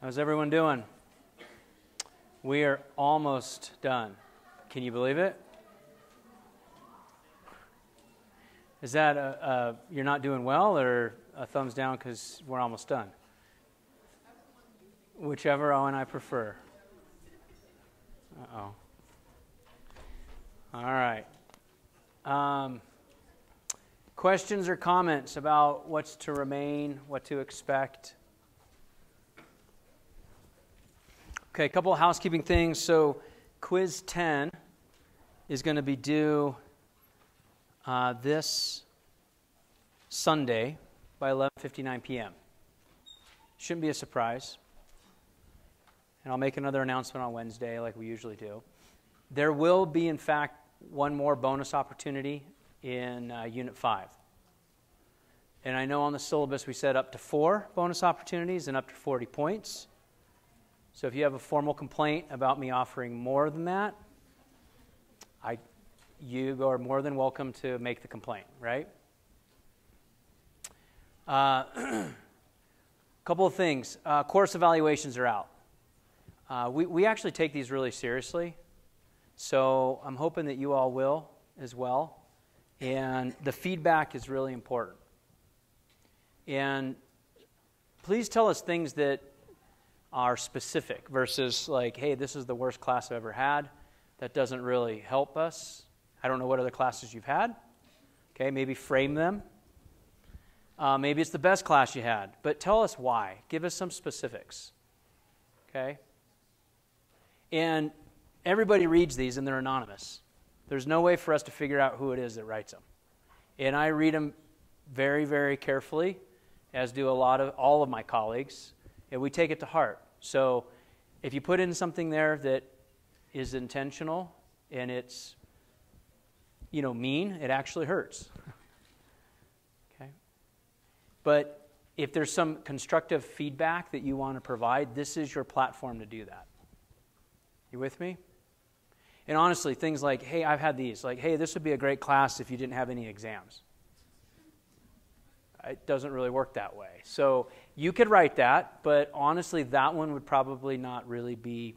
How's everyone doing? We are almost done. Can you believe it? Is that you're not doing well, or a thumbs down because we're almost done? Whichever one I prefer. Uh-oh. All right. Questions or comments about what's to remain, what to expect? Okay, a couple of housekeeping things. So quiz 10 is going to be due this Sunday by 11:59 p.m. Shouldn't be a surprise. And I'll make another announcement on Wednesday like we usually do. There will be, in fact, one more bonus opportunity in Unit 5. And I know on the syllabus we said up to 4 bonus opportunities and up to 40 points. So if you have a formal complaint about me offering more than that, you are more than welcome to make the complaint, right? Couple of things. Course evaluations are out. We actually take these really seriously, so I'm hoping that you all will as well. And the feedback is really important. And please tell us things that are specific versus like, hey, this is the worst class I've ever had. That doesn't really help us. I don't know what other classes you've had. Okay, maybe frame them. Maybe it's the best class you had, but tell us why. Give us some specifics. Okay? And everybody reads these and they're anonymous. There's no way for us to figure out who it is that writes them. And I read them very, very carefully, as do all of my colleagues, and we take it to heart. So if you put in something there that is intentional and it's, mean, it actually hurts. Okay? But if there's some constructive feedback that you want to provide, this is your platform to do that. You with me? And honestly, things like, hey, I've had these. Like, hey, this would be a great class if you didn't have any exams. It doesn't really work that way. So you could write that, but honestly, that one would probably not really be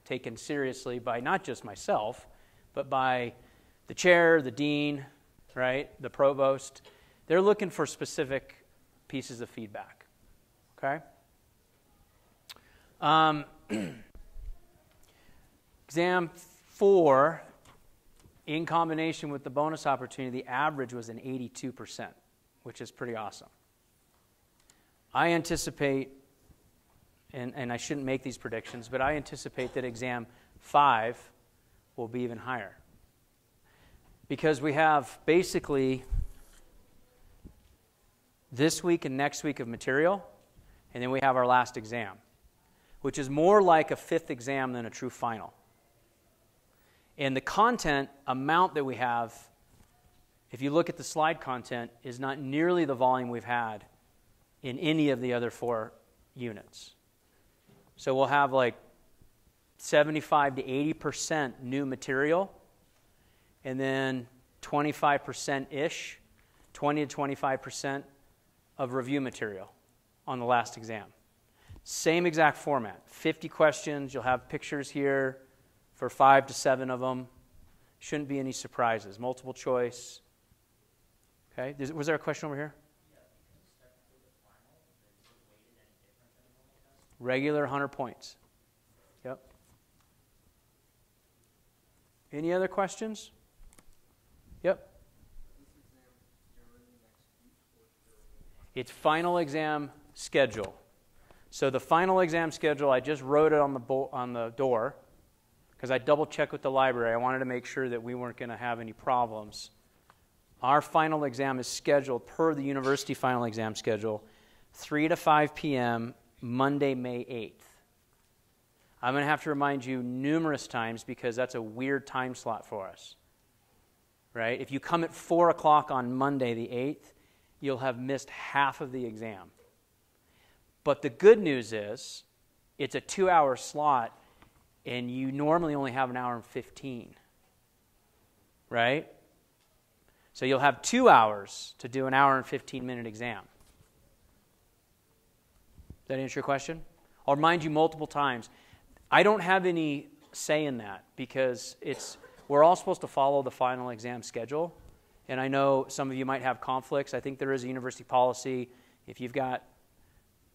taken seriously by not just myself, but by the chair, the dean, right, the provost. They're looking for specific pieces of feedback. Okay? Exam 4, in combination with the bonus opportunity, the average was an 82%. Which is pretty awesome. I anticipate, and I shouldn't make these predictions, but I anticipate that exam 5 will be even higher. Because we have basically this week and next week of material, and then we have our last exam, which is more like a 5th exam than a true final. And the content amount that we have, if you look at the slide content, is not nearly the volume we've had in any of the other 4 units. So we'll have like 75 to 80% new material, and then 25%-ish, 20 to 25% of review material on the last exam. Same exact format, 50 questions. You'll have pictures here for 5 to 7 of them. Shouldn't be any surprises. Multiple choice. Okay, was there a question over here? Regular 100 points. Yep. Any other questions? Yep. It's final exam schedule. So the final exam schedule, I just wrote it on the door because I double-checked with the library. I wanted to make sure that we weren't going to have any problems. Our final exam is scheduled per the university final exam schedule, 3 to 5 p.m., Monday, May 8th. I'm going to have to remind you numerous times because that's a weird time slot for us, right? If you come at 4 o'clock on Monday, the 8th, you'll have missed half of the exam. But the good news is it's a 2-hour slot, and you normally only have an hour and 15, right? So you'll have 2 hours to do an hour and 15-minute exam. Does that answer your question? I'll remind you multiple times. I don't have any say in that because we're all supposed to follow the final exam schedule. And I know some of you might have conflicts. I think there is a university policy. If you've got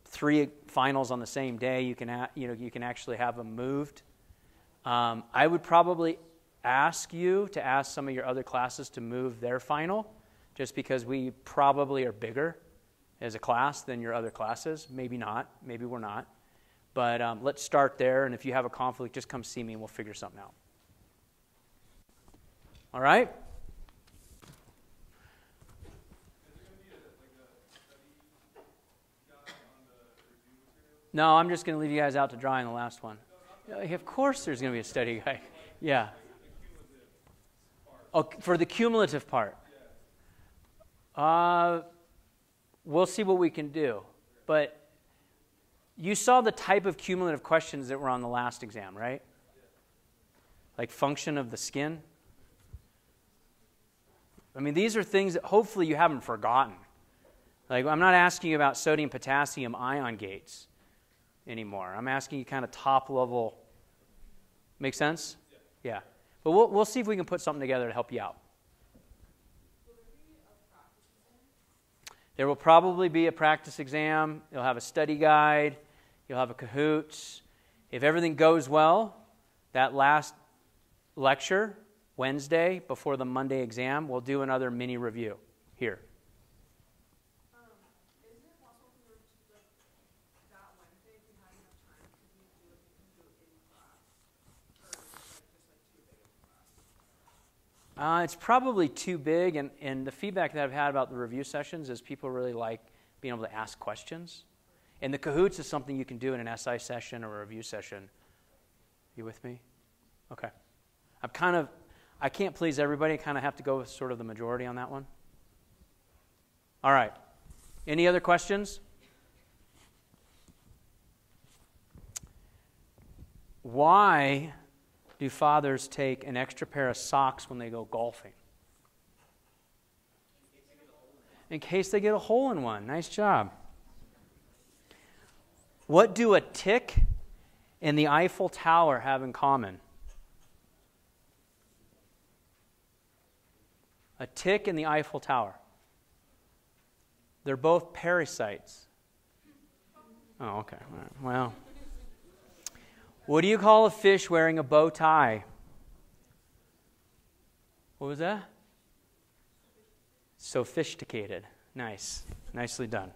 3 finals on the same day, you can actually have them moved. I would probably ask you to ask some of your other classes to move their final, just because we probably are bigger as a class than your other classes. Maybe not. Maybe we're not. But let's start there, and if you have a conflict, just come see me and we'll figure something out. All right? No, I'm just going to leave you guys out to dry in the last one. Of course there's going to be a study guide. Yeah. Oh, for the cumulative part. We'll see what we can do. But you saw the type of cumulative questions that were on the last exam, right? Like function of the skin. I mean, these are things that hopefully you haven't forgotten. Like, I'm not asking you about sodium potassium ion gates anymore. I'm asking you kind of top level. Make sense? Yeah. But we'll see if we can put something together to help you out. There will probably be a practice exam. You'll have a study guide. You'll have a Kahoots. If everything goes well, that last lecture, Wednesday, before the Monday exam, we'll do another mini review here. Is it possible for that Wednesday, if you have enough time, could you do it in class? Or is it just too big of a class? It's probably too big, and the feedback that I've had about the review sessions is people really like being able to ask questions. And the Kahoots is something you can do in an SI session or a review session. You with me? Okay. I can't please everybody. I kind of have to go with sort of the majority on that one. All right. Any other questions? Why do fathers take an extra pair of socks when they go golfing? In case they get a hole in one. Nice job. What do a tick and the Eiffel Tower have in common? A tick and the Eiffel Tower. They're both parasites. Oh, okay. All right. Well, what do you call a fish wearing a bow tie? What was that? Sophisticated. Nice. Nicely done.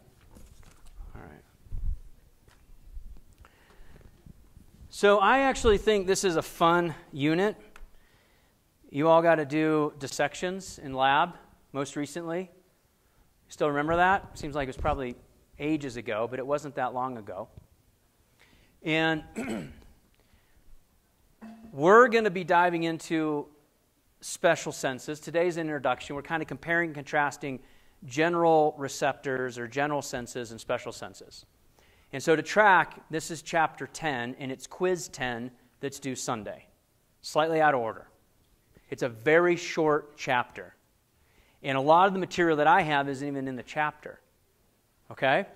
All right. So I actually think this is a fun unit. You all got to do dissections in lab most recently. Still remember that? Seems like it was probably ages ago, but it wasn't that long ago. And we're going to be diving into special senses. Today's introduction, we're kind of comparing and contrasting general receptors or general senses and special senses. And so to track, this is chapter 10, and it's quiz 10 that's due Sunday. Slightly out of order. It's a very short chapter. And a lot of the material that I have isn't even in the chapter. Okay?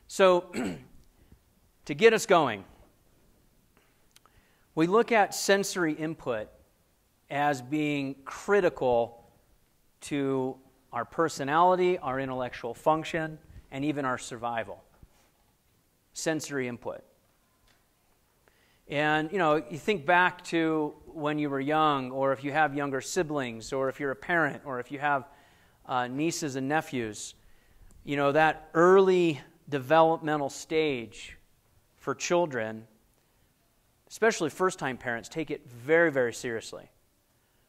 So, to get us going, we look at sensory input as being critical to our personality, our intellectual function, and even our survival. Sensory input. And, you think back to when you were young, or if you have younger siblings, or if you're a parent, or if you have nieces and nephews, that early developmental stage for children, especially first-time parents, take it very, very seriously.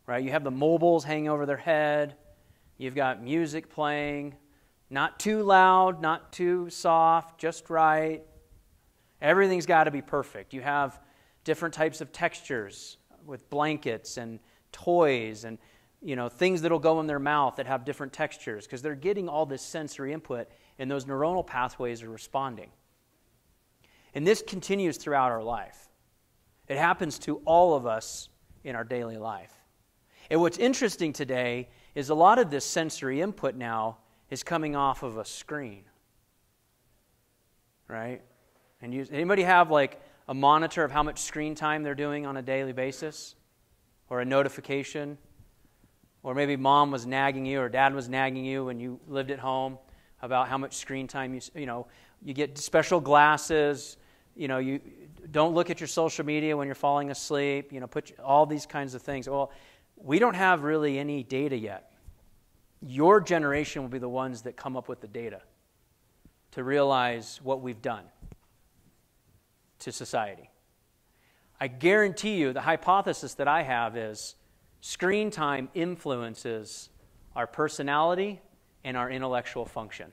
Right? You have the mobiles hanging over their head. You've got music playing. Not too loud, not too soft, just right. Everything's got to be perfect. You have different types of textures with blankets and toys and things that'll go in their mouth that have different textures because they're getting all this sensory input and those neuronal pathways are responding. And this continues throughout our life. It happens to all of us in our daily life. And what's interesting today is a lot of this sensory input now is coming off of a screen. Right? And anybody have like a monitor of how much screen time they're doing on a daily basis? Or a notification? Or maybe mom was nagging you or dad was nagging you when you lived at home about how much screen time you get special glasses, you don't look at your social media when you're falling asleep, put all these kinds of things. Well, we don't have really any data yet. Your generation will be the ones that come up with the data to realize what we've done to society. I guarantee you the hypothesis that I have is screen time influences our personality and our intellectual function.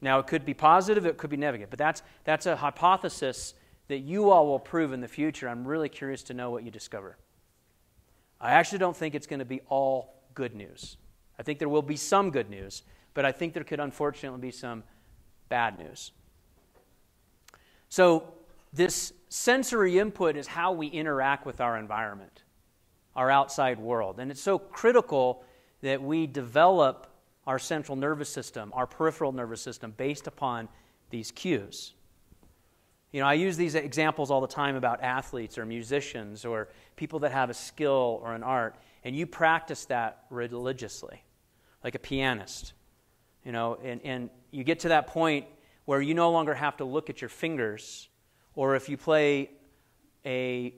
Now, it could be positive, it could be negative, but that's a hypothesis that you all will prove in the future. I'm really curious to know what you discover. I actually don't think it's going to be all good news. I think there will be some good news, but I think there could unfortunately be some bad news. So this sensory input is how we interact with our environment, our outside world. And it's so critical that we develop our central nervous system, our peripheral nervous system, based upon these cues. I use these examples all the time about athletes or musicians or people that have a skill or an art, and you practice that religiously, like a pianist. And you get to that point where you no longer have to look at your fingers, or if you play a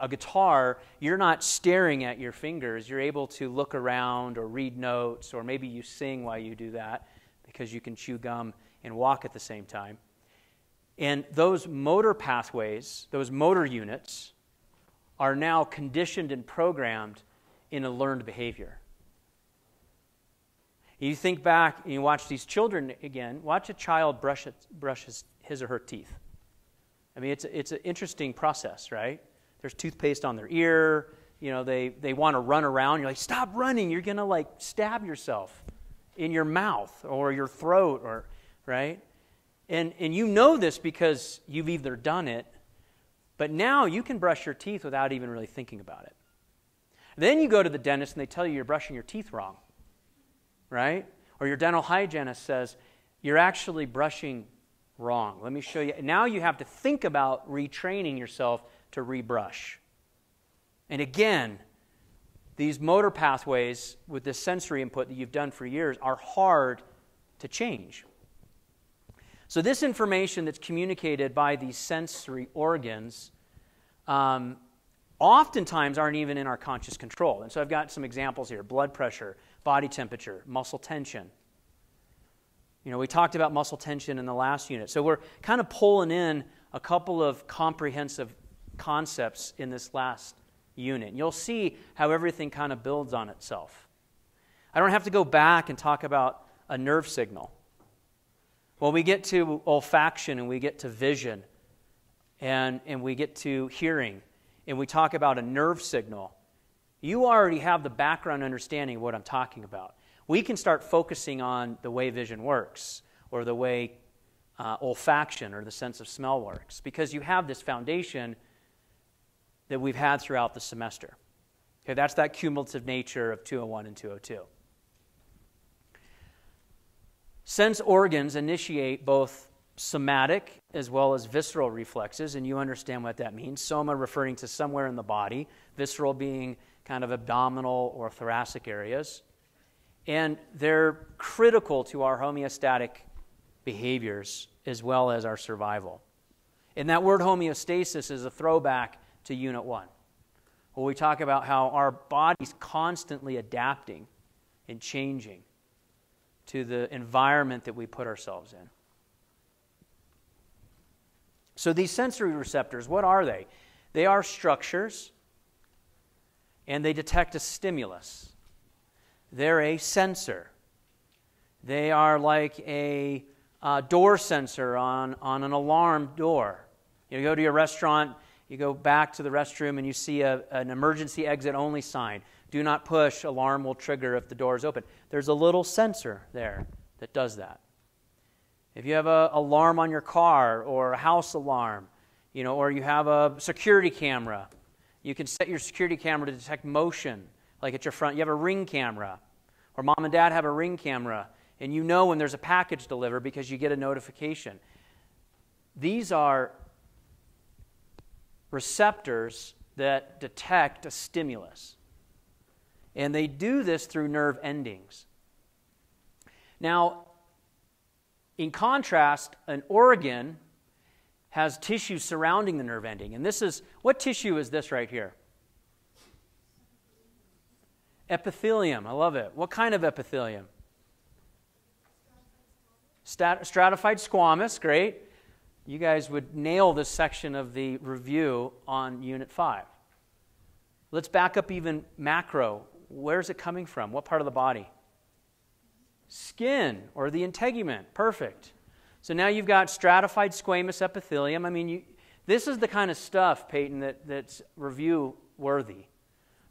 guitar, you're not staring at your fingers. You're able to look around or read notes, or maybe you sing while you do that because you can chew gum and walk at the same time. And those motor pathways, those motor units, are now conditioned and programmed in a learned behavior. You think back and you watch these children again. Watch a child brush his or her teeth. I mean, it's an interesting process, right? There's toothpaste on their ear. They want to run around. You're like, stop running. You're going to stab yourself in your mouth or your throat, right? And you know this because you've either done it, but now you can brush your teeth without even really thinking about it. Then you go to the dentist and they tell you you're brushing your teeth wrong, right? Or your dental hygienist says, you're actually brushing wrong. Let me show you. Now you have to think about retraining yourself to rebrush. And again, these motor pathways with this sensory input that you've done for years are hard to change. So this information that's communicated by these sensory organs oftentimes aren't even in our conscious control. And so I've got some examples here: blood pressure, body temperature, muscle tension. We talked about muscle tension in the last unit. So we're kind of pulling in a couple of comprehensive concepts in this last unit. And you'll see how everything kind of builds on itself. I don't have to go back and talk about a nerve signal. Well, we get to olfaction and we get to vision and we get to hearing and we talk about a nerve signal. You already have the background understanding of what I'm talking about. We can start focusing on the way vision works or the way olfaction or the sense of smell works because you have this foundation that we've had throughout the semester. Okay, that's that cumulative nature of 201 and 202. Sense organs initiate both somatic as well as visceral reflexes, and you understand what that means. Soma referring to somewhere in the body, visceral being kind of abdominal or thoracic areas. And they're critical to our homeostatic behaviors as well as our survival. And that word homeostasis is a throwback to Unit 1, where we talk about how our body's constantly adapting and changing to the environment that we put ourselves in. So these sensory receptors, what are they? They are structures, and they detect a stimulus. They're a sensor. They are like a door sensor on an alarm door. You go to your restaurant, you go back to the restroom, and you see an emergency exit only sign. Do not push, alarm will trigger if the door is open. There's a little sensor there that does that. If you have an alarm on your car or a house alarm, or you have a security camera, you can set your security camera to detect motion. Like at your front, you have a Ring camera, or mom and dad have a Ring camera, and you know when there's a package delivered because you get a notification. These are receptors that detect a stimulus. And they do this through nerve endings. Now, in contrast, an organ has tissue surrounding the nerve ending. And this is, what tissue is this right here? Epithelium. I love it. What kind of epithelium? Stratified squamous. Great. You guys would nail this section of the review on Unit 5. Let's back up even macro. Where's it coming from? What part of the body? Skin, or the integument. Perfect. So now you've got stratified squamous epithelium. I mean, this is the kind of stuff, Peyton, that's review worthy.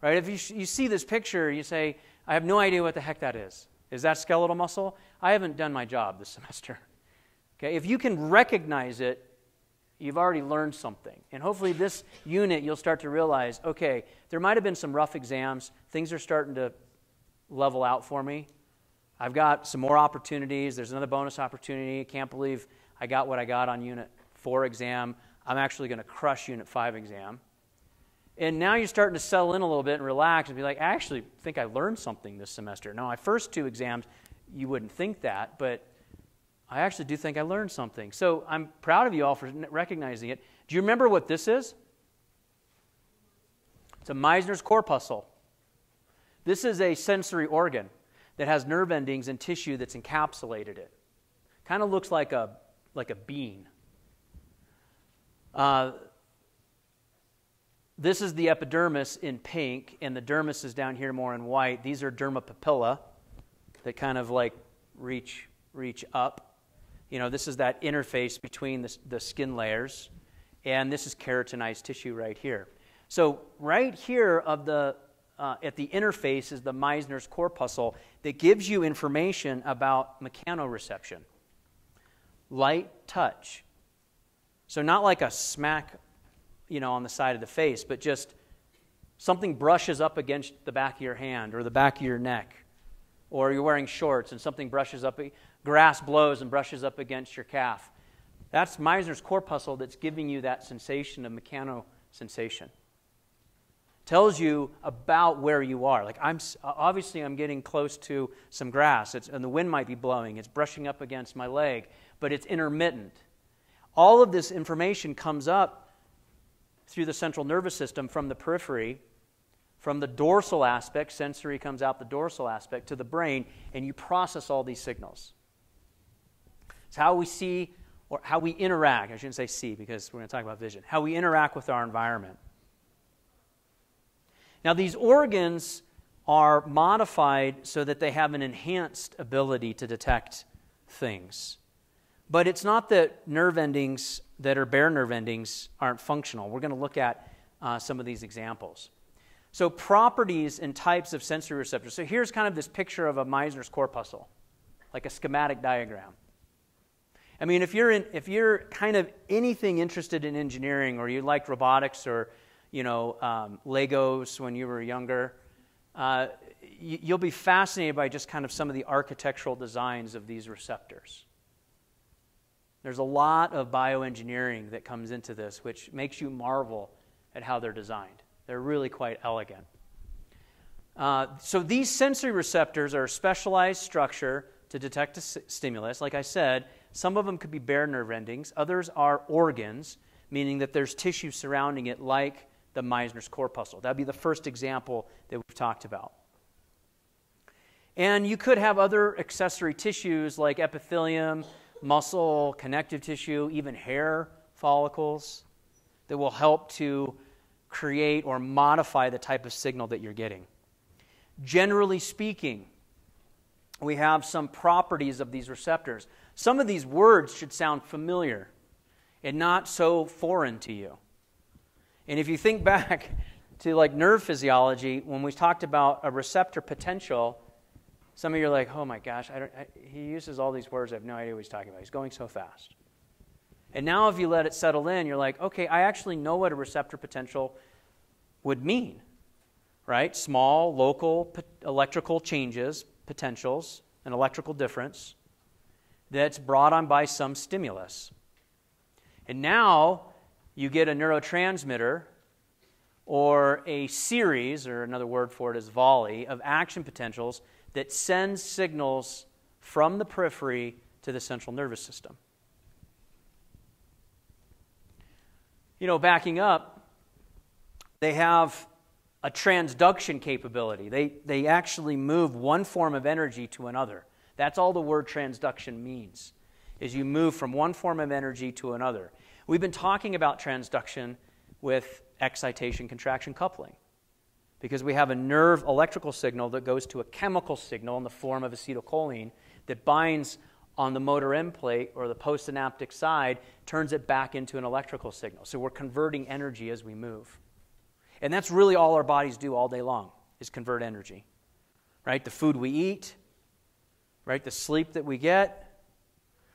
Right? If you see this picture, you say, I have no idea what the heck that is. Is that skeletal muscle? I haven't done my job this semester. Okay? If you can recognize it, you've already learned something. And hopefully this unit, you'll start to realize, okay, there might have been some rough exams. Things are starting to level out for me. I've got some more opportunities. There's another bonus opportunity. Can't believe I got what I got on Unit 4 exam. I'm actually going to crush Unit 5 exam. And now you're starting to settle in a little bit and relax and be like, I actually think I learned something this semester. Now, my first 2 exams, you wouldn't think that, but I actually do think I learned something. So I'm proud of you all for recognizing it. Do you remember what this is? It's a Meissner's corpuscle. This is a sensory organ that has nerve endings and tissue that's encapsulated it. Kind of looks like a bean. This is the epidermis in pink, and the dermis is down here more in white. These are derma papilla that kind of like reach up. You know, this is that interface between the skin layers, and this is keratinized tissue right here. So right here of the at the interface is the Meissner's corpuscle that gives you information about mechanoreception. Light touch. So not like a smack, on the side of the face, but just something brushes up against the back of your hand or the back of your neck, or you're wearing shorts and something brushes up, grass blows and brushes up against your calf. That's Meissner's corpuscle that's giving you that sensation of mechanosensation. Tells you about where you are. Like I'm getting close to some grass, and the wind might be blowing. It's brushing up against my leg, but it's intermittent. All of this information comes up through the central nervous system from the periphery, from the dorsal aspect. Sensory comes out the dorsal aspect to the brain, and you process all these signals. It's how we see, or how we interact. I shouldn't say see because we're going to talk about vision. How we interact with our environment. Now, these organs are modified so that they have an enhanced ability to detect things. But it's not that nerve endings that are bare nerve endings aren't functional. We're going to look at some of these examples. So properties and types of sensory receptors. So here's kind of this picture of a Meissner's corpuscle, like a schematic diagram. I mean, if you're kind of anything interested in engineering, or you liked robotics, or Legos when you were younger, you'll be fascinated by just kind of some of the architectural designs of these receptors. There's a lot of bioengineering that comes into this, which makes you marvel at how they're designed. They're really quite elegant. So these sensory receptors are a specialized structure to detect a stimulus. Like I said, some of them could be bare nerve endings. Others are organs, meaning that there's tissue surrounding it, like the Meissner's corpuscle. That would be the first example that we've talked about. And you could have other accessory tissues like epithelium, muscle, connective tissue, even hair follicles that will help to create or modify the type of signal that you're getting. Generally speaking, we have some properties of these receptors. Some of these words should sound familiar and not so foreign to you. And if you think back to like nerve physiology, when we talked about a receptor potential, some of you are like, oh my gosh, he uses all these words. I have no idea what he's talking about. He's going so fast. And now if you let it settle in, you're like, okay, I actually know what a receptor potential would mean, right? Small, local electrical changes, potentials, an electrical difference that's brought on by some stimulus. And now you get a neurotransmitter or a series, or another word for it is volley, of action potentials that sends signals from the periphery to the central nervous system. You know, backing up, they have a transduction capability. They actually move one form of energy to another. That's all the word transduction means, is you move from one form of energy to another. We've been talking about transduction with excitation-contraction coupling because we have a nerve electrical signal that goes to a chemical signal in the form of acetylcholine that binds on the motor end plate or the postsynaptic side, turns it back into an electrical signal. So we're converting energy as we move. And that's really all our bodies do all day long, is convert energy. Right? The food we eat, right? The sleep that we get,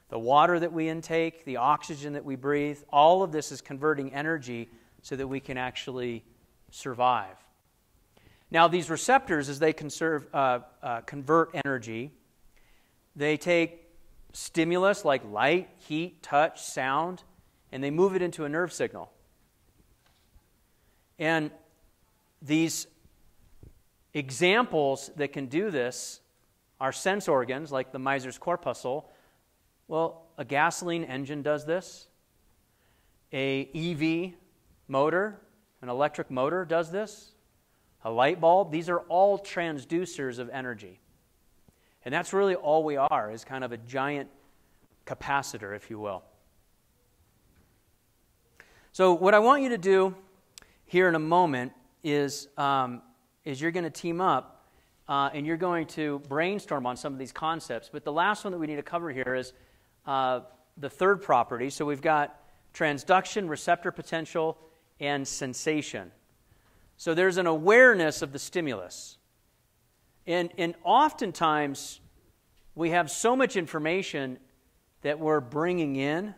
the water that we intake, the oxygen that we breathe, all of this is converting energy so that we can actually survive. Now, these receptors, as they convert energy, they take stimulus like light, heat, touch, sound, and they move it into a nerve signal. And these examples that can do this are sense organs like the Miser's corpuscle. Well, a gasoline engine does this. A EV motor, an electric motor does this. A light bulb, these are all transducers of energy. And that's really all we are, is kind of a giant capacitor, if you will. So what I want you to do here in a moment is you're going to team up and you're going to brainstorm on some of these concepts. But the last one that we need to cover here is the third property. So we've got transduction, receptor potential, and sensation. So there's an awareness of the stimulus. And oftentimes, we have so much information that we're bringing in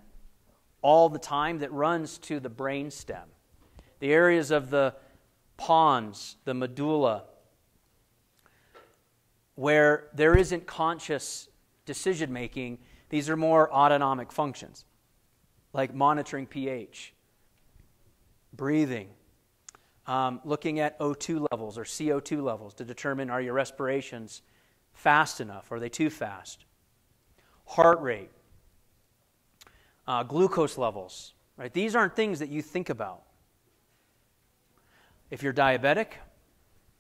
all the time that runs to the brain stem. The areas of the pons, the medulla, where there isn't conscious decision-making, these are more autonomic functions, like monitoring pH, breathing, looking at O2 levels or CO2 levels to determine, are your respirations fast enough? Are they too fast? Heart rate, glucose levels, right? These aren't things that you think about. If you're diabetic,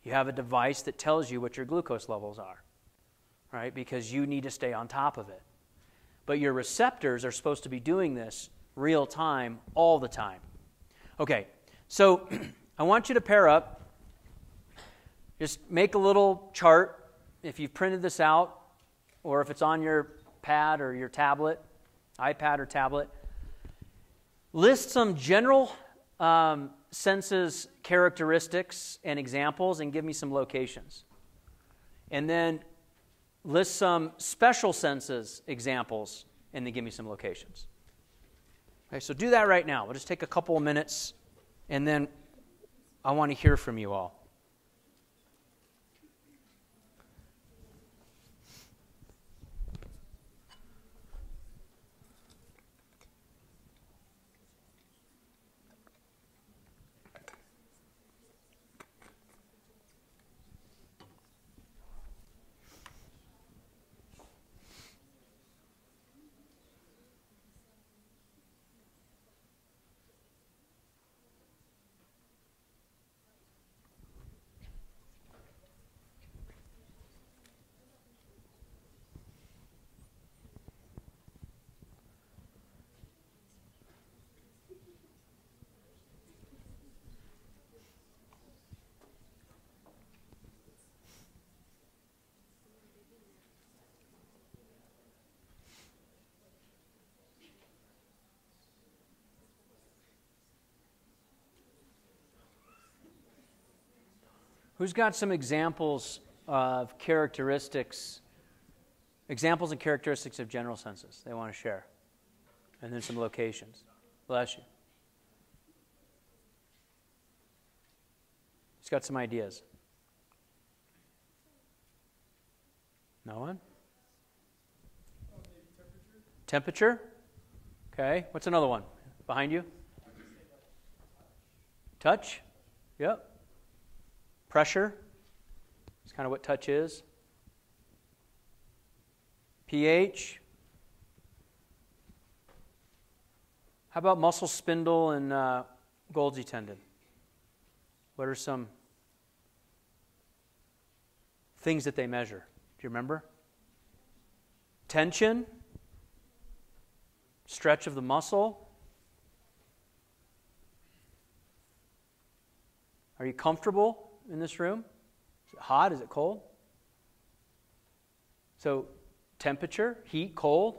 you have a device that tells you what your glucose levels are, right? Because you need to stay on top of it. But your receptors are supposed to be doing this real time, all the time. Okay, so I want you to pair up. Just make a little chart if you've printed this out or if it's on your pad or your tablet, iPad or tablet. List some general senses characteristics and examples and give me some locations. And then list some special senses examples and then give me some locations. Okay, so do that right now. We'll just take a couple of minutes and then I want to hear from you all. Who's got some examples of characteristics, examples and characteristics of general senses they want to share? And then some locations. Bless you. Who's got some ideas? No one? Temperature? Okay. What's another one? Behind you? Touch? Yep. Pressure? That's kind of what touch is. pH? How about muscle spindle and Golgi tendon? What are some things that they measure? Do you remember? Tension? Stretch of the muscle? Are you comfortable in this room? Is it hot? Is it cold? So, temperature, heat, cold.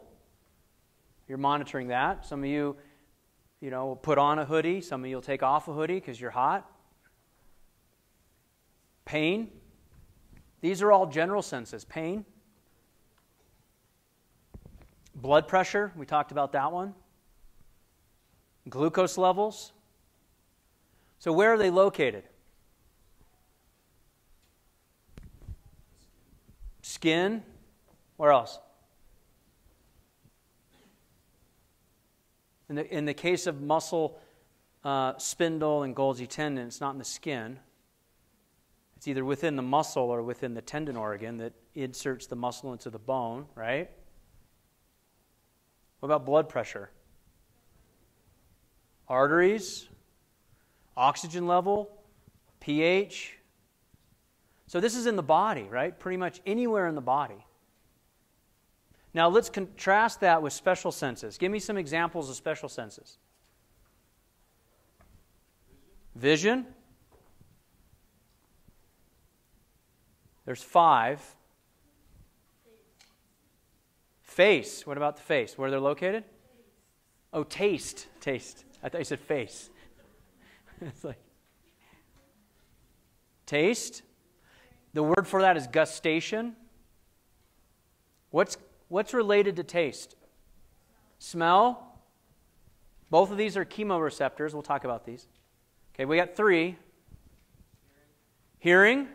You're monitoring that. Some of you, will put on a hoodie. Some of you will take off a hoodie because you're hot. Pain. These are all general senses. Pain. Blood pressure, we talked about that one. Glucose levels. So where are they located? Skin. Where else? In the case of muscle spindle and Golgi tendon, it's not in the skin. It's either within the muscle or within the tendon organ that inserts the muscle into the bone, right? What about blood pressure? Arteries, oxygen level, pH. So this is in the body, right? Pretty much anywhere in the body. Now let's contrast that with special senses. Give me some examples of special senses. Vision. There's 5. Face. What about the face? Where they're located? Oh, taste. Taste. I thought you said face. It's like taste. The word for that is gustation. What's related to taste? Smell. Both of these are chemoreceptors. We'll talk about these. Okay, we got 3. Hearing.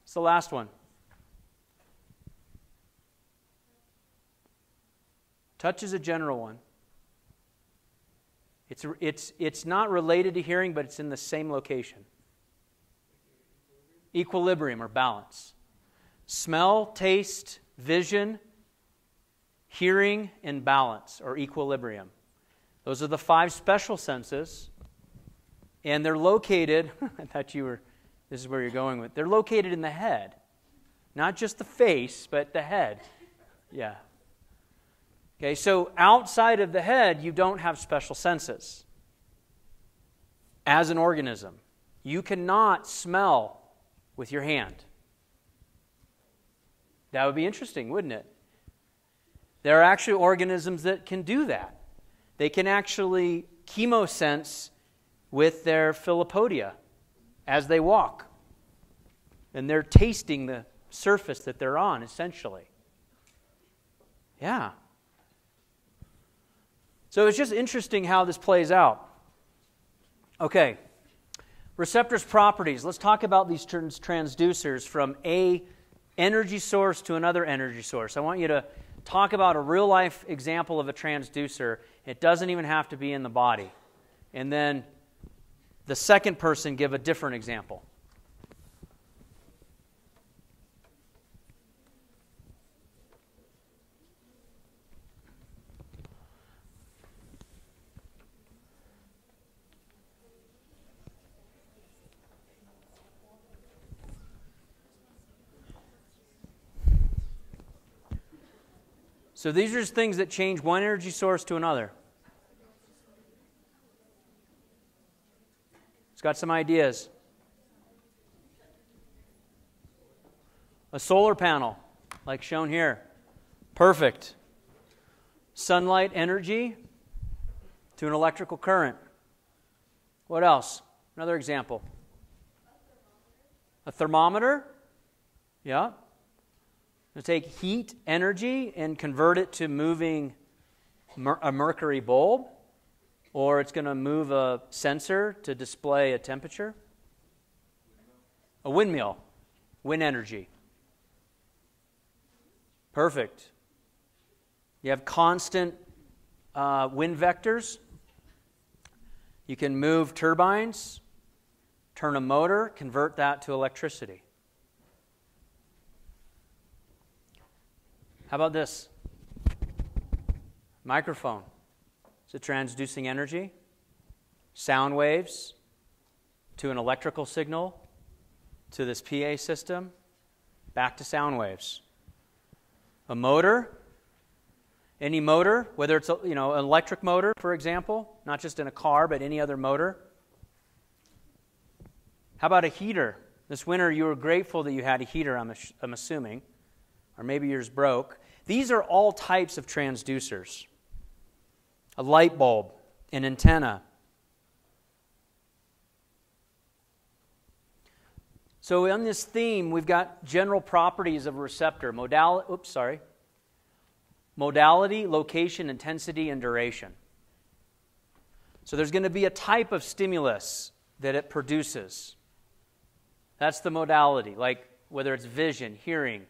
What's the last one? Touch is a general one. It's not related to hearing, but it's in the same location. Equilibrium or balance. Smell, taste, vision, hearing, and balance or equilibrium. Those are the 5 special senses. And they're located, I thought this is where you're going with. They're located in the head. Not just the face, but the head. Yeah. Okay, so outside of the head, you don't have special senses. As an organism, you cannot smell with your hand. That would be interesting, wouldn't it? There are actually organisms that can do that. They can actually chemosense with their philopodia as they walk. And they're tasting the surface that they're on, essentially. Yeah. So it's just interesting how this plays out. Okay. Receptors' properties. Let's talk about these transducers from a energy source to another energy source. I want you to talk about a real-life example of a transducer. It doesn't even have to be in the body. And then the second person give a different example. So these are just things that change one energy source to another. It's got some ideas. A solar panel, like shown here. Perfect. Sunlight energy to an electrical current. What else? Another example. A thermometer. Yeah. To take heat energy and convert it to moving a mercury bulb, or it's going to move a sensor to display a temperature. A windmill, wind energy. Perfect. You have constant wind vectors. You can move turbines, turn a motor, convert that to electricity. How about this? Microphone. Is it transducing energy? Sound waves to an electrical signal, to this PA system, back to sound waves. A motor, any motor, whether it's an electric motor, for example, not just in a car, but any other motor. How about a heater? This winter you were grateful that you had a heater, I'm assuming, or maybe yours broke. These are all types of transducers. A light bulb, an antenna. So on this theme, we've got general properties of a receptor. Modality, location, intensity, and duration. So there's going to be a type of stimulus that it produces. That's the modality, like whether it's vision, hearing,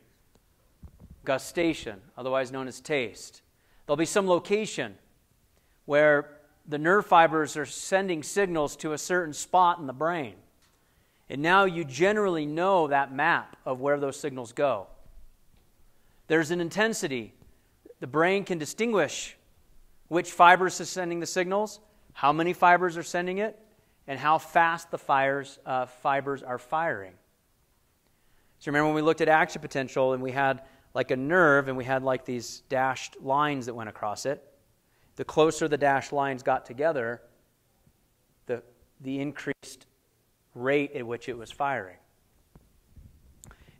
gustation, otherwise known as taste. There'll be some location where the nerve fibers are sending signals to a certain spot in the brain. And now you generally know that map of where those signals go. There's an intensity. The brain can distinguish which fibers are sending the signals, how many fibers are sending it, and how fast the fibers are firing. So remember when we looked at action potential and we had like a nerve and we had like these dashed lines that went across it. The closer the dashed lines got together, the increased rate at which it was firing.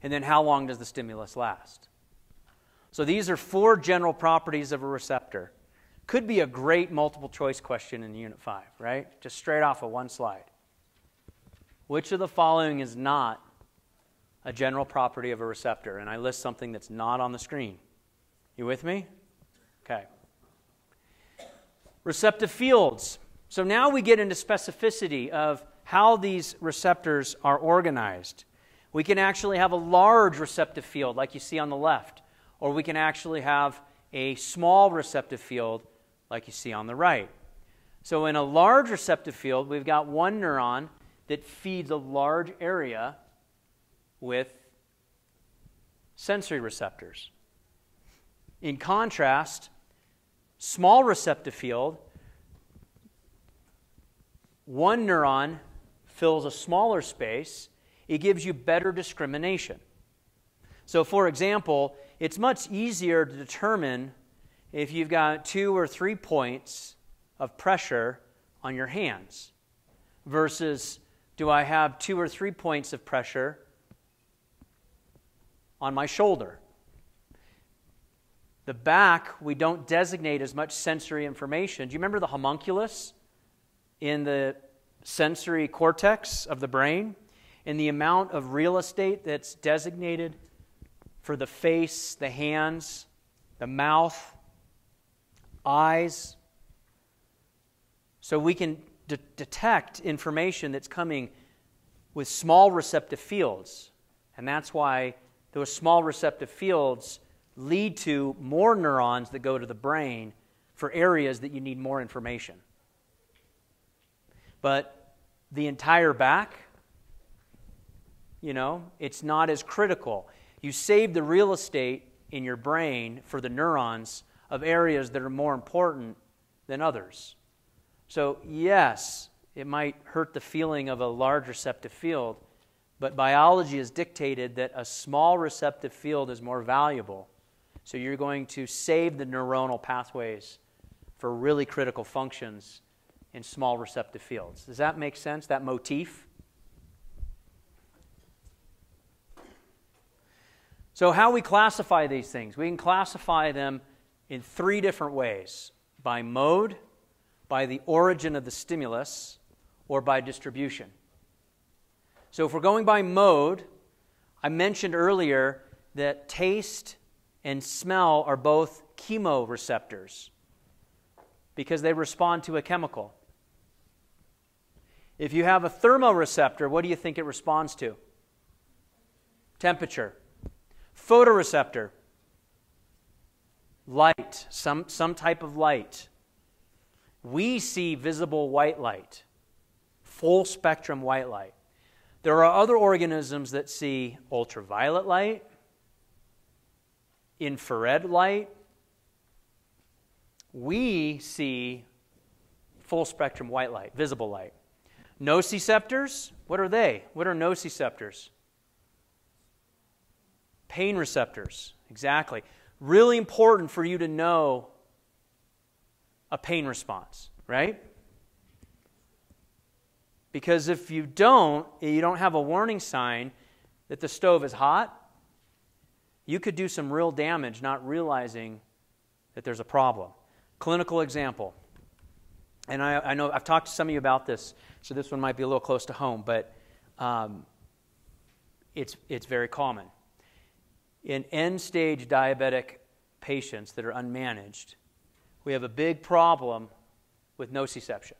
And then how long does the stimulus last? So these are 4 general properties of a receptor. Could be a great multiple choice question in Unit 5, right? Just straight off of one slide. Which of the following is not a general property of a receptor? And I list something that's not on the screen. You with me? Okay. Receptive fields. So now we get into specificity of how these receptors are organized. We can actually have a large receptive field like you see on the left, or we can actually have a small receptive field like you see on the right. So in a large receptive field, we've got one neuron that feeds a large area with sensory receptors. In contrast, small receptive field, one neuron fills a smaller space. It gives you better discrimination. So for example, it's much easier to determine if you've got 2 or 3 points of pressure on your hands versus do I have 2 or 3 points of pressure on my shoulder. The back, we don't designate as much sensory information. Do you remember the homunculus in the sensory cortex of the brain? And the amount of real estate that's designated for the face, the hands, the mouth, eyes. So we can detect information that's coming with small receptive fields. And that's why those small receptive fields lead to more neurons that go to the brain for areas that you need more information. But the entire back, it's not as critical. You save the real estate in your brain for the neurons of areas that are more important than others. So yes, it might hurt the feeling of a large receptive field, but biology has dictated that a small receptive field is more valuable. So you're going to save the neuronal pathways for really critical functions in small receptive fields. Does that make sense, that motif? So how we classify these things? We can classify them in 3 different ways: by mode, by the origin of the stimulus, or by distribution. So if we're going by mode, I mentioned earlier that taste and smell are both chemoreceptors because they respond to a chemical. If you have a thermoreceptor, what do you think it responds to? Temperature. Photoreceptor. light, some type of light. We see visible white light, full spectrum white light. There are other organisms that see ultraviolet light, infrared light. We see full spectrum white light, visible light. Nociceptors, what are they? What are nociceptors? Pain receptors, exactly. Really important for you to know a pain response, right? Because if you don't have a warning sign that the stove is hot, you could do some real damage not realizing that there's a problem. Clinical example. And I know I've talked to some of you about this, so this one might be a little close to home, but it's very common. In end-stage diabetic patients that are unmanaged, we have a big problem with nociception.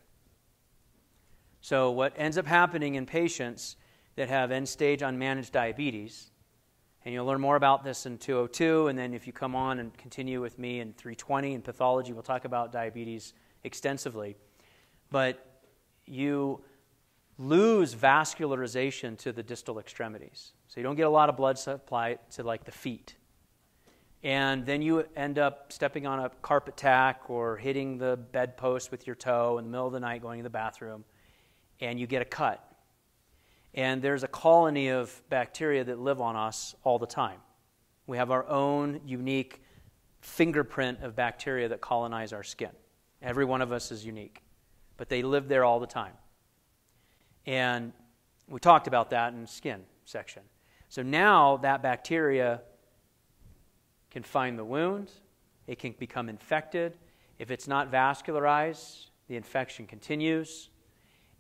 So what ends up happening in patients that have end-stage unmanaged diabetes, and you'll learn more about this in 202, and then if you come on and continue with me in 320 in pathology, we'll talk about diabetes extensively. But you lose vascularization to the distal extremities. So you don't get a lot of blood supply to like the feet. And then you end up stepping on a carpet tack or hitting the bedpost with your toe in the middle of the night going to the bathroom, and you get a cut. And there's a colony of bacteria that live on us all the time. We have our own unique fingerprint of bacteria that colonize our skin. Every one of us is unique, but they live there all the time. And we talked about that in the skin section. So now that bacteria can find the wound, it can become infected. If it's not vascularized, the infection continues.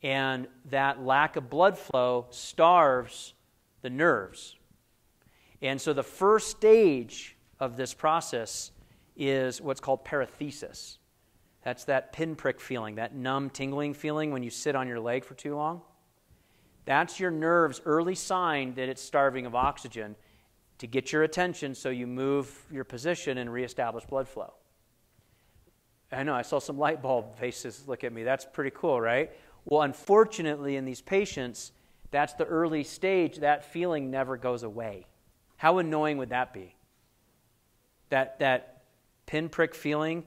And that lack of blood flow starves the nerves. And so the first stage of this process is what's called parathesis. That's that pinprick feeling, that numb, tingling feeling when you sit on your leg for too long. That's your nerve's early sign that it's starving of oxygen to get your attention so you move your position and reestablish blood flow. I know, I saw some light bulb faces look at me. That's pretty cool, right? Well, unfortunately, in these patients, that's the early stage. That feeling never goes away. How annoying would that be? That pinprick feeling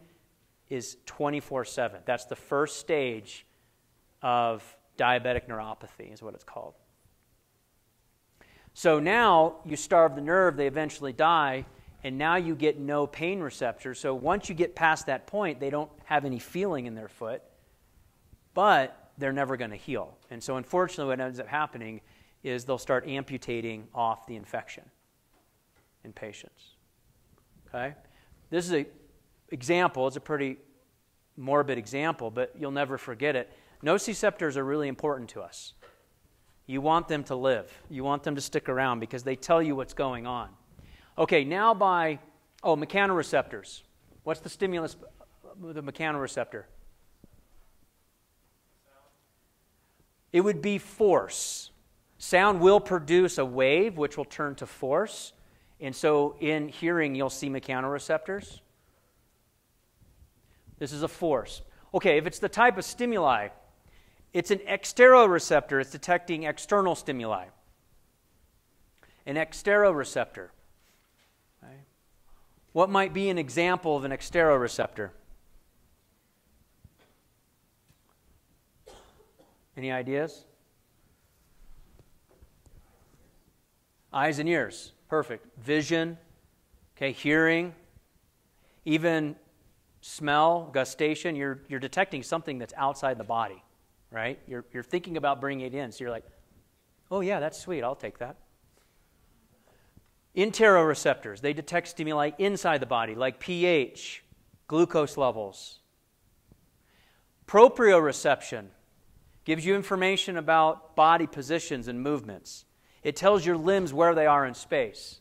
is 24/7. That's the first stage of diabetic neuropathy is what it's called. So now you starve the nerve, they eventually die, and now you get no pain receptors. So once you get past that point, they don't have any feeling in their foot, but they're never going to heal. And so unfortunately what ends up happening is they'll start amputating off the infection in patients. Okay? This is an example. It's a pretty morbid example, but you'll never forget it. Nociceptors are really important to us. You want them to live. You want them to stick around because they tell you what's going on. Okay, now mechanoreceptors. What's the stimulus with the mechanoreceptor? It would be force. Sound will produce a wave which will turn to force. And so in hearing, you'll see mechanoreceptors. This is a force. Okay, if it's the type of stimuli, it's an exteroreceptor. It's detecting external stimuli. An exteroreceptor. Okay. What might be an example of an exteroreceptor? Any ideas? Eyes and ears. Perfect. Vision. Okay, hearing. Even smell, gustation. You're detecting something that's outside the body. Right? You're thinking about bringing it in. So you're like, oh yeah, that's sweet. I'll take that. Interoreceptors. They detect stimuli inside the body, like pH, glucose levels. Proprioception gives you information about body positions and movements. It tells your limbs where they are in space.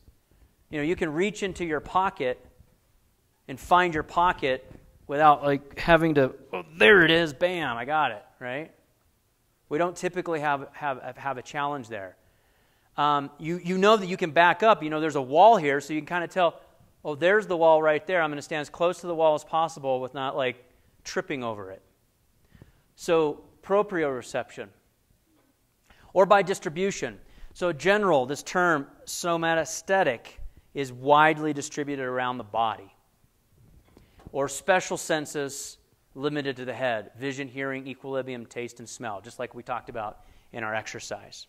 You know, you can reach into your pocket and find your pocket without like having to, oh, there it is, bam, I got it, right? We don't typically have a challenge there. You know that you can back up. You know there's a wall here, so you can kind of tell, oh, there's the wall right there. I'm going to stand as close to the wall as possible with not like tripping over it. So proprioception. Or by distribution. So general, this term somatoesthetic is widely distributed around the body. Or special senses limited to the head. Vision, hearing, equilibrium, taste, and smell. Just like we talked about in our exercise.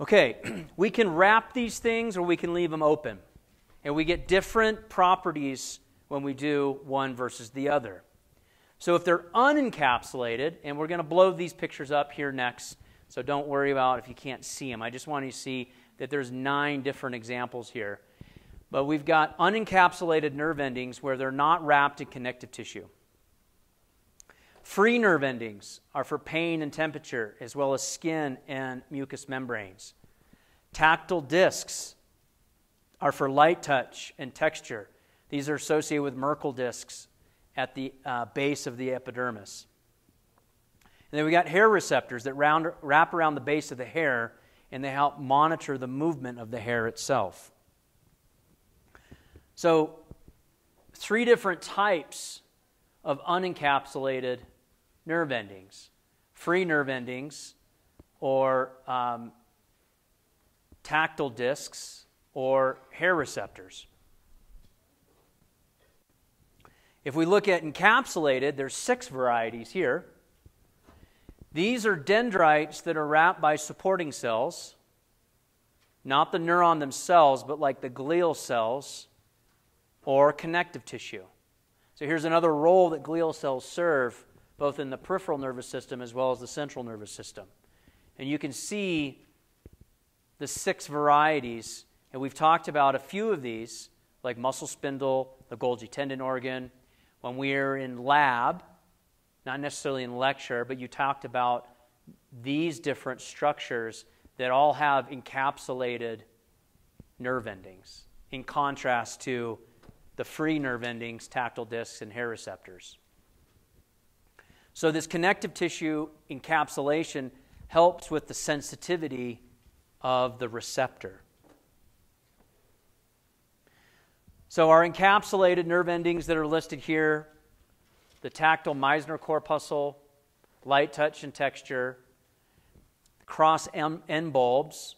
Okay, we can wrap these things or we can leave them open. And we get different properties when we do one versus the other. So if they're unencapsulated, and we're going to blow these pictures up here next, so don't worry about if you can't see them. I just want you to see that there's 9 different examples here. But we've got unencapsulated nerve endings where they're not wrapped in connective tissue. Free nerve endings are for pain and temperature, as well as skin and mucous membranes. Tactile discs are for light touch and texture. These are associated with Merkel discs at the base of the epidermis. And then we got hair receptors that wrap around the base of the hair, and they help monitor the movement of the hair itself. So, 3 different types of unencapsulated nerve endings. Free nerve endings, or tactile discs, or hair receptors. If we look at encapsulated, there's 6 varieties here. These are dendrites that are wrapped by supporting cells, not the neuron themselves, but like the glial cells or connective tissue. So here's another role that glial cells serve, both in the peripheral nervous system as well as the central nervous system. And you can see the 6 varieties, and we've talked about a few of these, like muscle spindle, the Golgi tendon organ. When we are in lab, not necessarily in lecture, but you talked about these different structures that all have encapsulated nerve endings, in contrast to the free nerve endings, tactile discs, and hair receptors. So this connective tissue encapsulation helps with the sensitivity of the receptor. So our encapsulated nerve endings that are listed here, the tactile Meissner corpuscle, light touch and texture, cross end bulbs.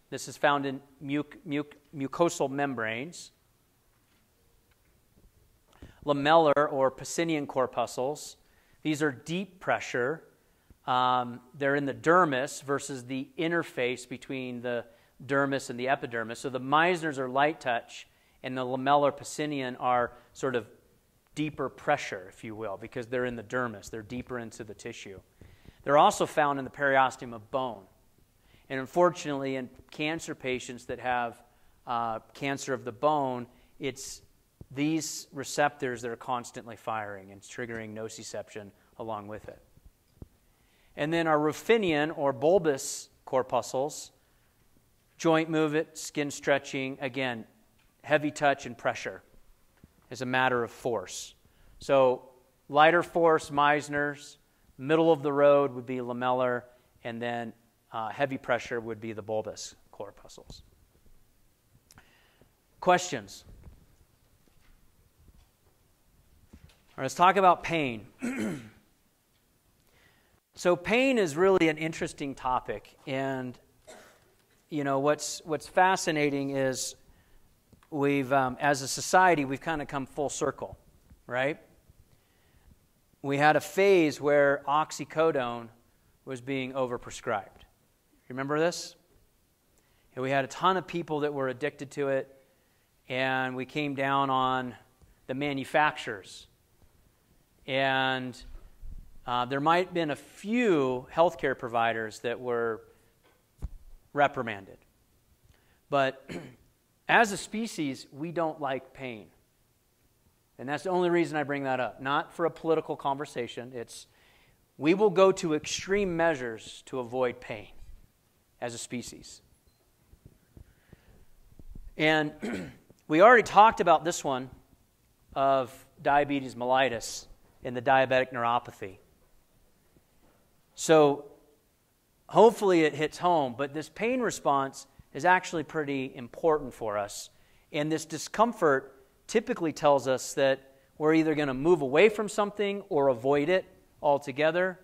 This is found in mucosal membranes. Lamellar or Pacinian corpuscles. These are deep pressure. They're in the dermis versus the interface between the dermis and the epidermis. So the Meissners are light touch, and the lamellar Pacinian are sort of deeper pressure, if you will, because they're in the dermis. They're deeper into the tissue. They're also found in the periosteum of bone. And unfortunately, in cancer patients that have cancer of the bone, it's these receptors that are constantly firing and triggering nociception along with it. And then our ruffinian or bulbous corpuscles, joint movement, skin stretching, again, heavy touch and pressure is a matter of force. So lighter force, Meissners, middle of the road would be lamellar, and then heavy pressure would be the bulbous corpuscles. Questions? All right, let's talk about pain. So pain is really an interesting topic, and you know what's fascinating is we've, as a society, we've kind of come full circle, right? We had a phase where oxycodone was being overprescribed. Remember this? And we had a ton of people that were addicted to it, and we came down on the manufacturers. And there might have been a few healthcare providers that were reprimanded. But as a species, we don't like pain. And that's the only reason I bring that up. Not for a political conversation. It's we will go to extreme measures to avoid pain as a species. And we already talked about this one of diabetes mellitus and the diabetic neuropathy. So hopefully it hits home, but this pain response is actually pretty important for us. And this discomfort typically tells us that we're either going to move away from something or avoid it altogether.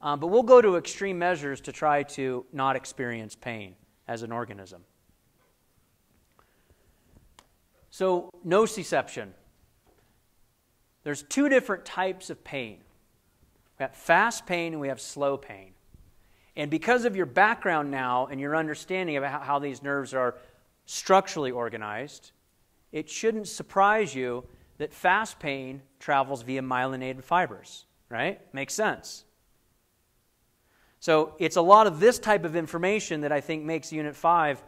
But we'll go to extreme measures to try to not experience pain as an organism. So, nociception. There's two different types of pain. We have fast pain and we have slow pain. And because of your background now and your understanding of how these nerves are structurally organized, it shouldn't surprise you that fast pain travels via myelinated fibers, right? Makes sense. So it's a lot of this type of information that I think makes Unit 5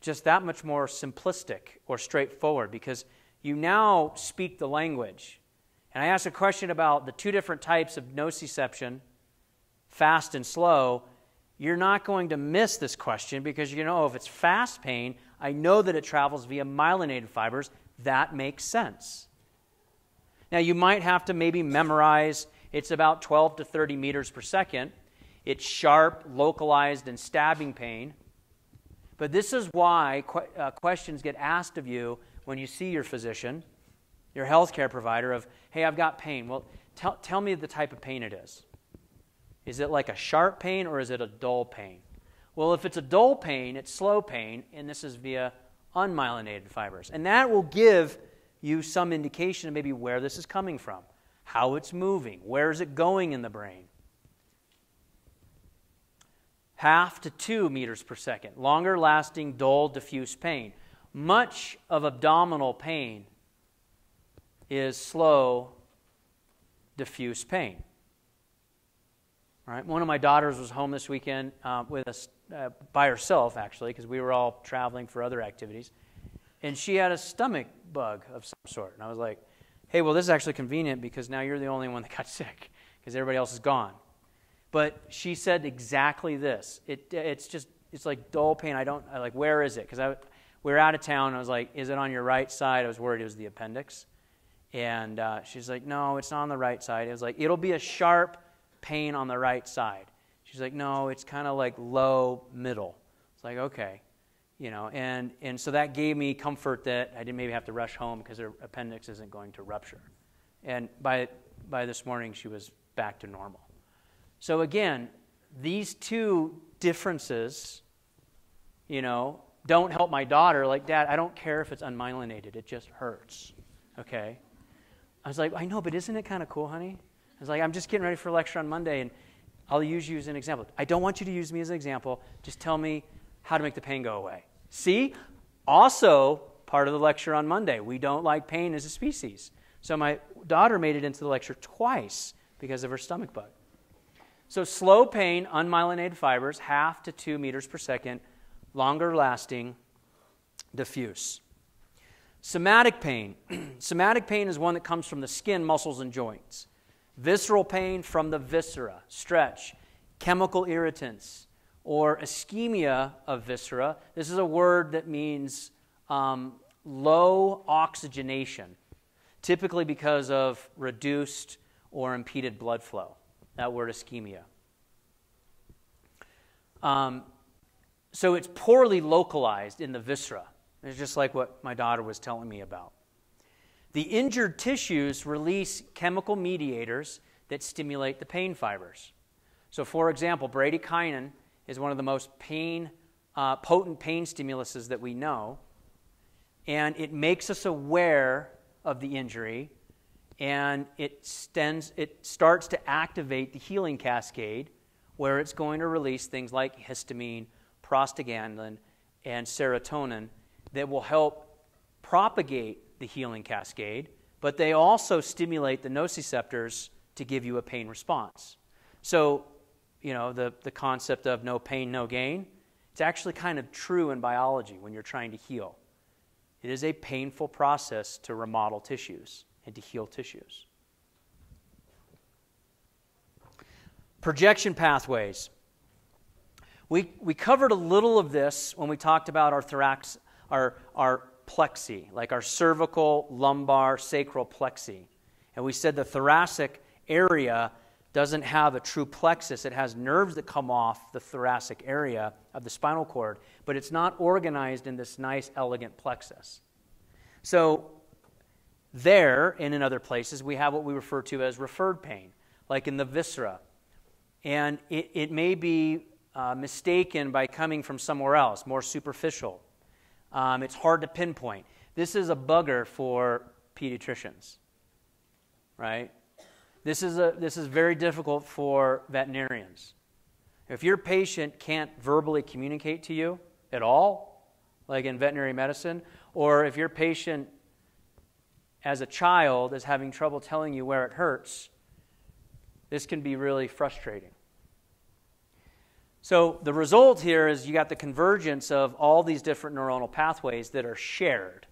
just that much more simplistic or straightforward, because you now speak the language. And I asked a question about the two different types of nociception, fast and slow. You're not going to miss this question, because you know if it's fast pain, I know that it travels via myelinated fibers. That makes sense. Now, you might have to maybe memorize it's about 12 to 30 meters per second. It's sharp, localized, and stabbing pain. But this is why questions get asked of you when you see your physician, your healthcare provider, of, hey, I've got pain. Well, tell me the type of pain it is. Is it like a sharp pain or is it a dull pain? Well, if it's a dull pain, it's slow pain, and this is via unmyelinated fibers. And that will give you some indication of maybe where this is coming from, how it's moving, where is it going in the brain. 0.5 to 2 meters per second, longer lasting, dull, diffuse pain. Much of abdominal pain is slow, diffuse pain. All right. One of my daughters was home this weekend with us by herself, actually, because we were all traveling for other activities. And she had a stomach bug of some sort. And I was like, hey, well, this is actually convenient because now you're the only one that got sick because everybody else is gone. But she said exactly this. It's like dull pain. I like, where is it? Because we were out of town. I was like, is it on your right side? I was worried it was the appendix. And she's like, no, it's not on the right side. It was like, it'll be a sharp pain on the right side. She's like, no, it's kind of like low, middle. It's like, okay. You know, and so that gave me comfort that I didn't maybe have to rush home because her appendix isn't going to rupture. And by this morning, she was back to normal. So again, these two differences, you know, don't help my daughter. Like, Dad, I don't care if it's unmyelinated. It just hurts. Okay? I was like, I know, but isn't it kind of cool, honey? I was like, I'm just getting ready for a lecture on Monday, and I'll use you as an example. I don't want you to use me as an example. Just tell me how to make the pain go away. See? Also, part of the lecture on Monday, we don't like pain as a species. So my daughter made it into the lecture twice because of her stomach bug. So slow pain, unmyelinated fibers, 0.5 to 2 meters per second, longer lasting, diffuse. Somatic pain. Somatic pain is one that comes from the skin, muscles, and joints. Visceral pain from the viscera, stretch, chemical irritants, or ischemia of viscera. This is a word that means low oxygenation, typically because of reduced or impeded blood flow. That word, ischemia. So it's poorly localized in the viscera. It's just like what my daughter was telling me about. The injured tissues release chemical mediators that stimulate the pain fibers. So, for example, bradykinin is one of the most potent pain stimuluses that we know, and it makes us aware of the injury, and it starts to activate the healing cascade, where it's going to release things like histamine, prostaglandin, and serotonin that will help propagate the healing cascade, but they also stimulate the nociceptors to give you a pain response. So, you know, the concept of no pain, no gain, it's actually kind of true in biology when you're trying to heal. It is a painful process to remodel tissues and to heal tissues. Projection pathways. We covered a little of this when we talked about our thorax, our plexi, like our cervical, lumbar, sacral plexi. And we said the thoracic area doesn't have a true plexus. It has nerves that come off the thoracic area of the spinal cord, but it's not organized in this nice, elegant plexus. So there, and in other places, we have what we refer to as referred pain, like in the viscera. And it may be mistaken by coming from somewhere else, more superficial. It's hard to pinpoint. This is a bugger for pediatricians, right? This is very difficult for veterinarians. If your patient can't verbally communicate to you at all, like in veterinary medicine, or if your patient as a child is having trouble telling you where it hurts, this can be really frustrating. So the result here is you got the convergence of all these different neuronal pathways that are shared.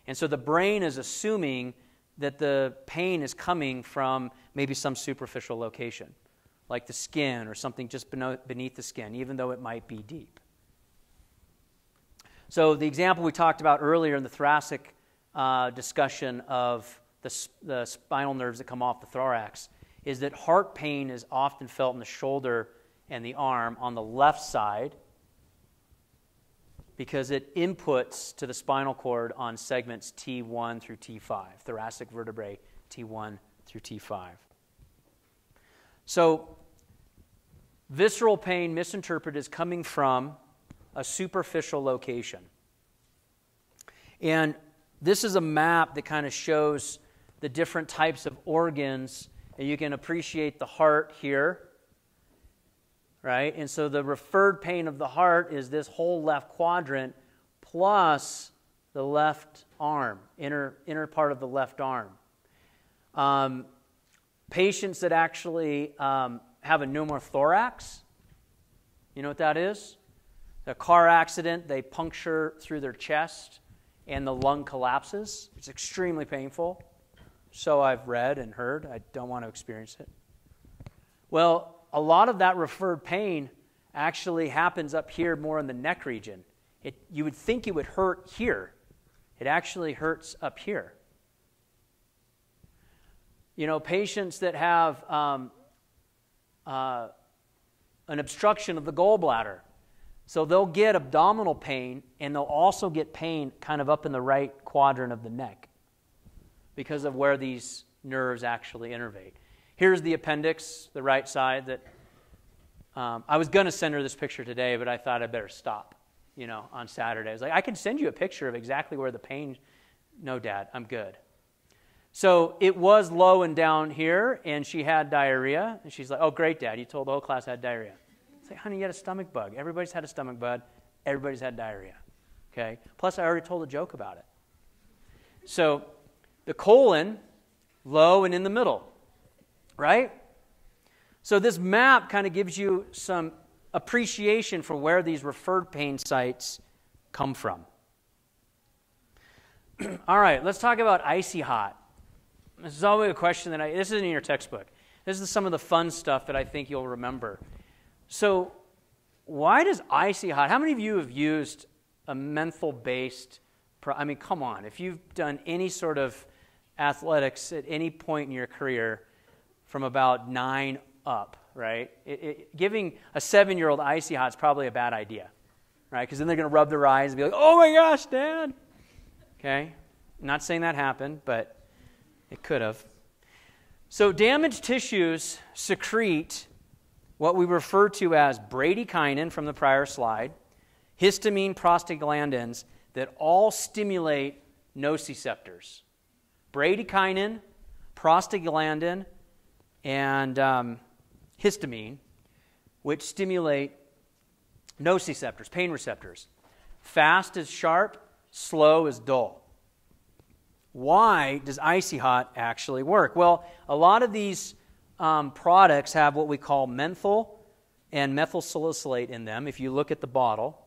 And so the brain is assuming that the pain is coming from maybe some superficial location, like the skin or something just beneath the skin, even though it might be deep. So the example we talked about earlier in the thoracic discussion of the spinal nerves that come off the thorax is that heart pain is often felt in the shoulder and the arm on the left side because it inputs to the spinal cord on segments T1 through T5, thoracic vertebrae T1 through T5. So visceral pain, misinterpreted, is coming from a superficial location. And this is a map that kind of shows the different types of organs, and you can appreciate the heart here, right? And so the referred pain of the heart is this whole left quadrant plus the left arm, inner part of the left arm. Patients that actually have a pneumothorax, you know what that is? A car accident, they puncture through their chest and the lung collapses. It's extremely painful. So I've read and heard. I don't want to experience it. Well, a lot of that referred pain actually happens up here more in the neck region. You would think it would hurt here. It actually hurts up here. You know, patients that have an obstruction of the gallbladder, so they'll get abdominal pain, and they'll also get pain kind of up in the right quadrant of the neck because of where these nerves actually innervate. Here's the appendix, the right side. That I was going to send her this picture today, but I thought I'd better stop, on Saturday. I was like, I can send you a picture of exactly where the pain... No, Dad, I'm good. So it was low and down here, and she had diarrhea. And she's like, oh, great, Dad, you told the whole class I had diarrhea. It's like, honey, you had a stomach bug. Everybody's had a stomach bug. Everybody's had diarrhea. Okay? Plus, I already told a joke about it. So the colon, low and in the middle, right? So this map kind of gives you some appreciation for where these referred pain sites come from. All right, let's talk about icy hot. This is always a question this isn't in your textbook. This is some of the fun stuff that I think you'll remember. So why does icy hot, how many of you have used a menthol-based, come on, if you've done any sort of athletics at any point in your career from about 9 up, right? Giving a 7-year-old icy hot is probably a bad idea, right? Because then they're going to rub their eyes and be like, oh my gosh, Dad. Okay? I'm not saying that happened, but it could have. So damaged tissues secrete what we refer to as bradykinin from the prior slide, histamine, prostaglandins that all stimulate nociceptors. Bradykinin, prostaglandin, and histamine, which stimulate nociceptors, pain receptors. Fast is sharp, slow is dull. Why does icy hot actually work? Well, a lot of these products have what we call menthol and methyl salicylate in them, if you look at the bottle.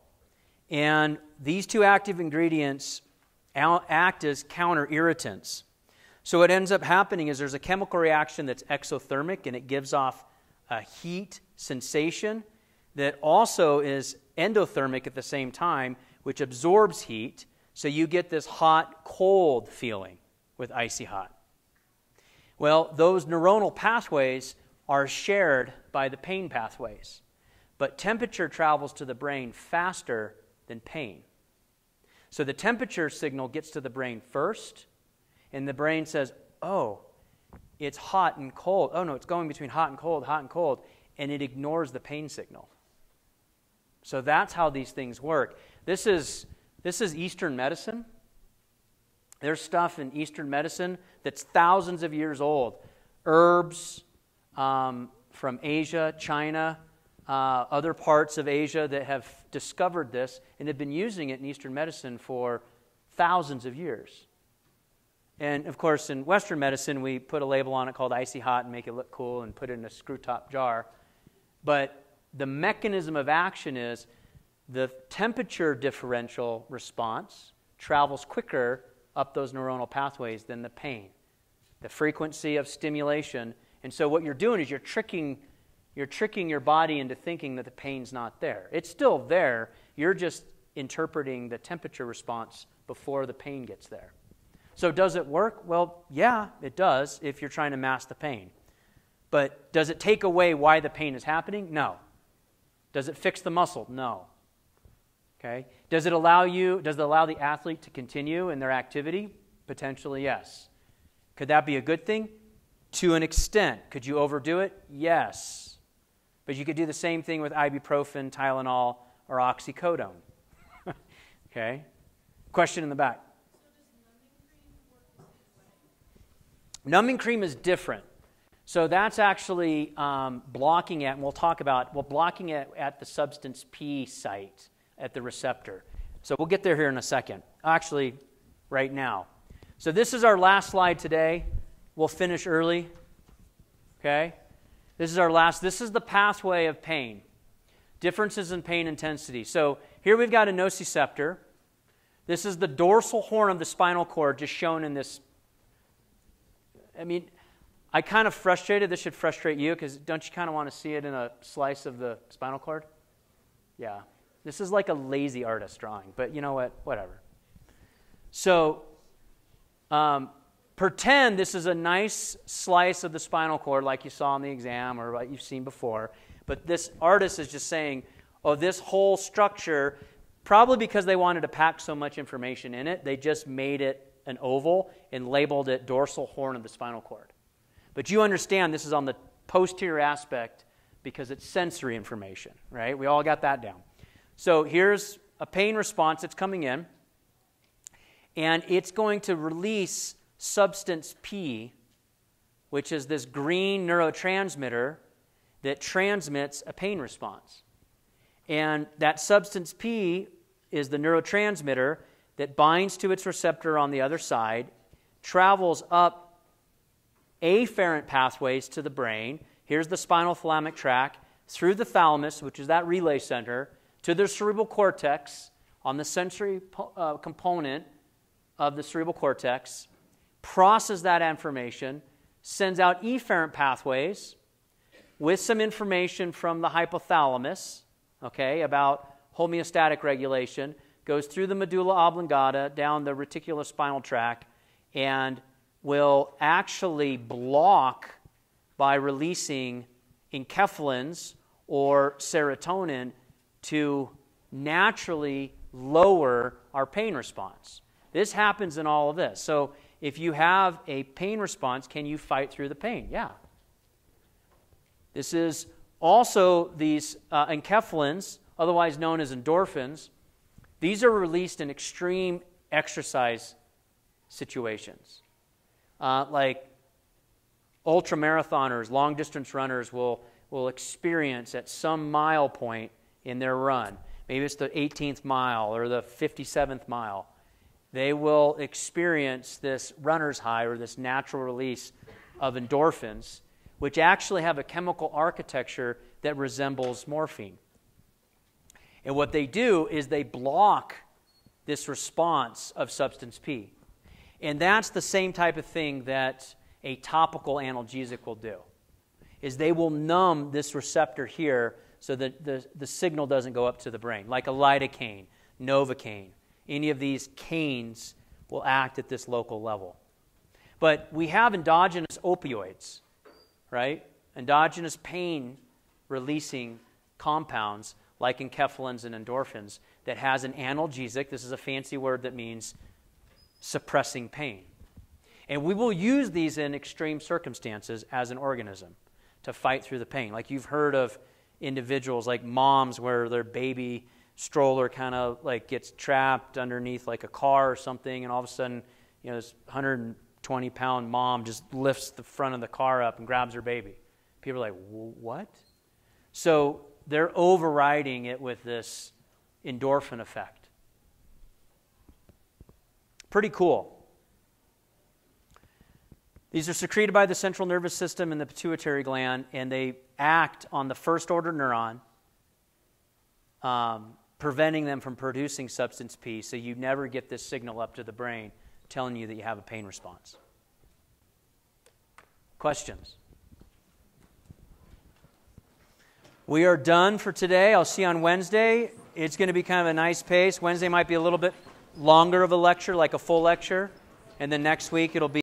And these two active ingredients act as counter-irritants. So what ends up happening is there's a chemical reaction that's exothermic, and it gives off a heat sensation that also is endothermic at the same time, which absorbs heat. So you get this hot, cold feeling with icy hot. Well, those neuronal pathways are shared by the pain pathways. But temperature travels to the brain faster than pain. So the temperature signal gets to the brain first, and the brain says, oh, it's hot and cold. Oh, no, it's going between hot and cold, and it ignores the pain signal. So that's how these things work. This is Eastern medicine. There's stuff in Eastern medicine that's thousands of years old. Herbs from Asia, China, other parts of Asia that have discovered this and have been using it in Eastern medicine for thousands of years. And, of course, in Western medicine, we put a label on it called icy hot and make it look cool and put it in a screw-top jar. But the mechanism of action is the temperature differential response travels quicker up those neuronal pathways than the pain, the frequency of stimulation. And so what you're doing is you're tricking your body into thinking that the pain's not there. It's still there. You're just interpreting the temperature response before the pain gets there. So does it work? Well, yeah, it does if you're trying to mask the pain. But does it take away why the pain is happening? No. Does it fix the muscle? No. Okay. Does it allow the athlete to continue in their activity? Potentially, yes. Could that be a good thing? To an extent. Could you overdo it? Yes. But you could do the same thing with ibuprofen, Tylenol, or oxycodone. Okay. Question in the back. Numbing cream is different. So that's actually blocking it, and we'll talk about, blocking it at the substance P site at the receptor. So we'll get there here in a second. Actually, right now. So this is our last slide today. We'll finish early. Okay? This is the pathway of pain. Differences in pain intensity. So here we've got a nociceptor. This is the dorsal horn of the spinal cord, just shown in this. I mean, I kind of frustrated. This should frustrate you, because don't you kind of want to see it in a slice of the spinal cord? Yeah. This is like a lazy artist drawing, but you know what? Whatever. So pretend this is a nice slice of the spinal cord like you saw in the exam or what you've seen before, but this artist is just saying, oh, this whole structure, probably because they wanted to pack so much information in it, they just made it an oval and labeled it dorsal horn of the spinal cord. But you understand this is on the posterior aspect because it's sensory information, right? We all got that down. So here's a pain response that's coming in, and it's going to release substance P, which is this green neurotransmitter that transmits a pain response. And that substance P is the neurotransmitter that binds to its receptor on the other side, travels up afferent pathways to the brain. Here's the spinal thalamic tract, through the thalamus, which is that relay center, to the cerebral cortex on the sensory component of the cerebral cortex, processes that information, sends out efferent pathways with some information from the hypothalamus, okay, about homeostatic regulation, goes through the medulla oblongata, down the reticulospinal tract, and will actually block by releasing enkephalins or serotonin to naturally lower our pain response. This happens in all of this. So if you have a pain response, can you fight through the pain? Yeah. This is also these enkephalins, otherwise known as endorphins. These are released in extreme exercise situations. Like ultramarathoners, long-distance runners will experience at some mile point in their run. Maybe it's the 18th mile or the 57th mile. They will experience this runner's high or this natural release of endorphins, which actually have a chemical architecture that resembles morphine. And what they do is they block this response of substance P. And that's the same type of thing that a topical analgesic will do, is they will numb this receptor here so that the signal doesn't go up to the brain, like a lidocaine, Novocaine. Any of these canes will act at this local level. But we have endogenous opioids, right? endogenous pain-releasing compounds like enkephalins and endorphins that has an analgesic. This is a fancy word that means suppressing pain. And we will use these in extreme circumstances as an organism to fight through the pain. Like you've heard of individuals like moms where their baby stroller kind of like gets trapped underneath like a car or something, and all of a sudden, this 120-pound mom just lifts the front of the car up and grabs her baby. People are like, what? So they're overriding it with this endorphin effect. Pretty cool. These are secreted by the central nervous system and the pituitary gland, and they act on the first-order neuron, preventing them from producing substance P, so you never get this signal up to the brain telling you that you have a pain response. Questions? We are done for today. I'll see you on Wednesday. It's going to be kind of a nice pace. Wednesday might be a little bit longer of a lecture, like a full lecture, and then next week it'll be